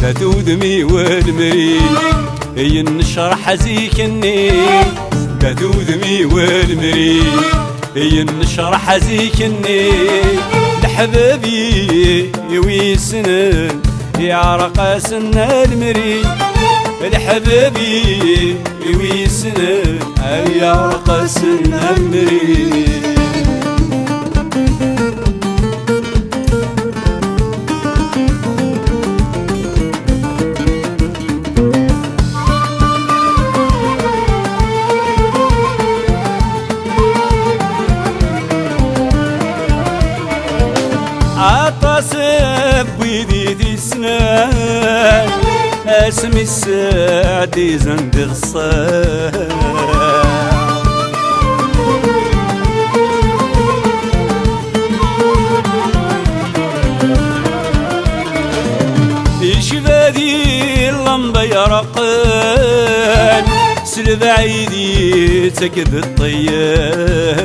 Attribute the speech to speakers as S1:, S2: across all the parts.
S1: ذات ودمي والمريد ينشر حزيكني ذات ودمي والمريد ينشر حزيكني لحبابي ويسنن يعرق سن المريد لحبابي ويسنن يعرق سن المريد عطاسب ويدي تسنان اسمي السعدي زند غصان يشفادي اللمبة يرقان سلب عيدي تكد الطيار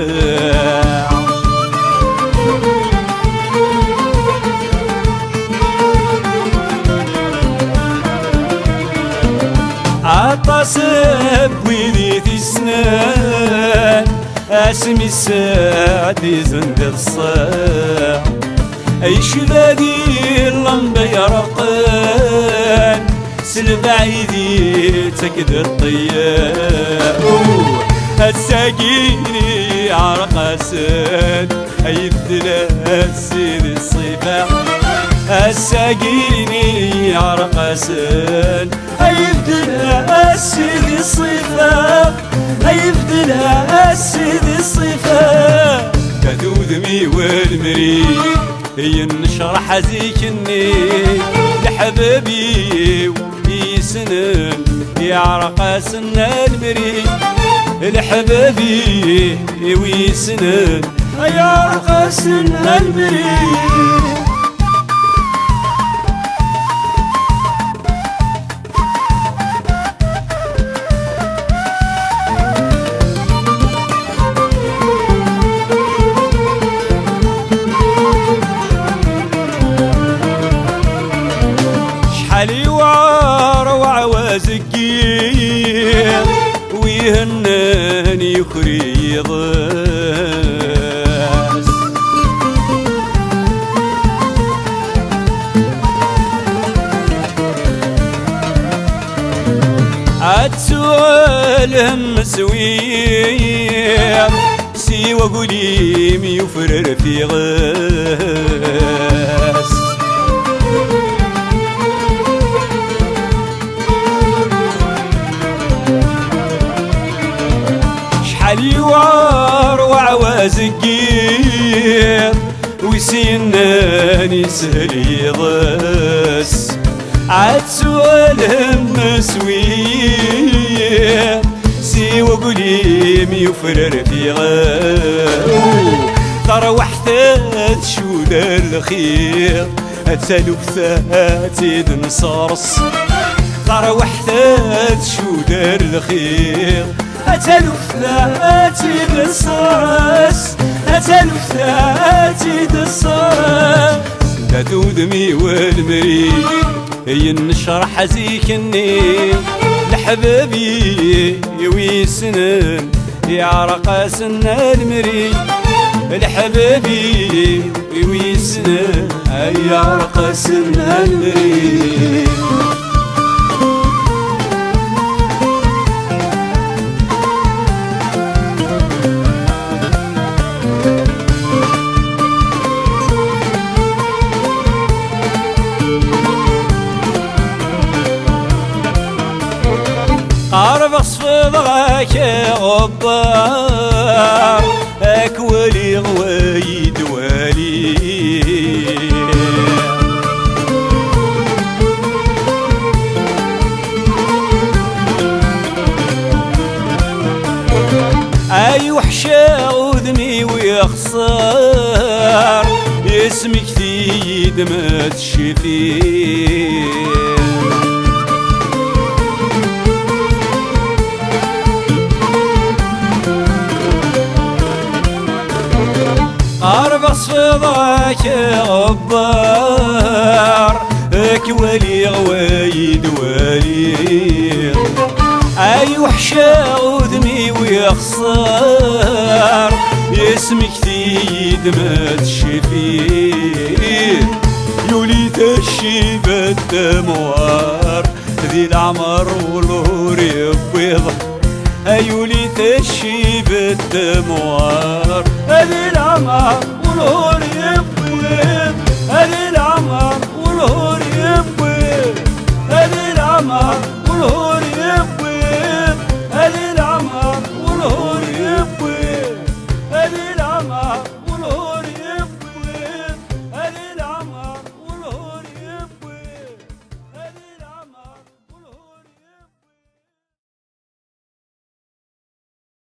S1: عطاسب ويدي تسنان اسمي السعدي زند الصاع اي شبادي اللمبة يرقان سلب عيدي تكدر الطيار الساقيني عرقاسن اي الثلاث سيد الصفاع الساقيني عرقاسن أيبدلها السيد الصفا أيبدلها السيد الصفا كذوذمي والمريد ينشر حزيكني لحبابي ويسنن يعرق سن المريد لحبابي ويسنن يعرق سن المريد علي وروع وزقير ويهنن يخري ضاس عتسولهم سوير سيوى قليم يفرر في غاس علي وروع وزقير وسنان يسهل يضس عتسولهم مسوير سيوى قليم يفرر في غاس تروحت تشود الخير الثلثات نصرص تروحت تشود الخير أتلفاتي بالصرص أتلفاتي بالصرص ذودمي والمريد ينشر حزيكني لحبابي ويسنن يعرق سن المريد لحبابي ويسنن يعرق سن المريد عرف صفضك غبار اكولي غويد والي اي وحشة غذمي ويخسر اسمك ثيد ما تشفيه عرف صفضك غبار اكولي غويد ما تشفيه. يوليت الشيبة الدموار ذي العمر والهور يبيض. يوليت الشيبة الدموار ذي العمر والهور يبيض. ذي العمر والهور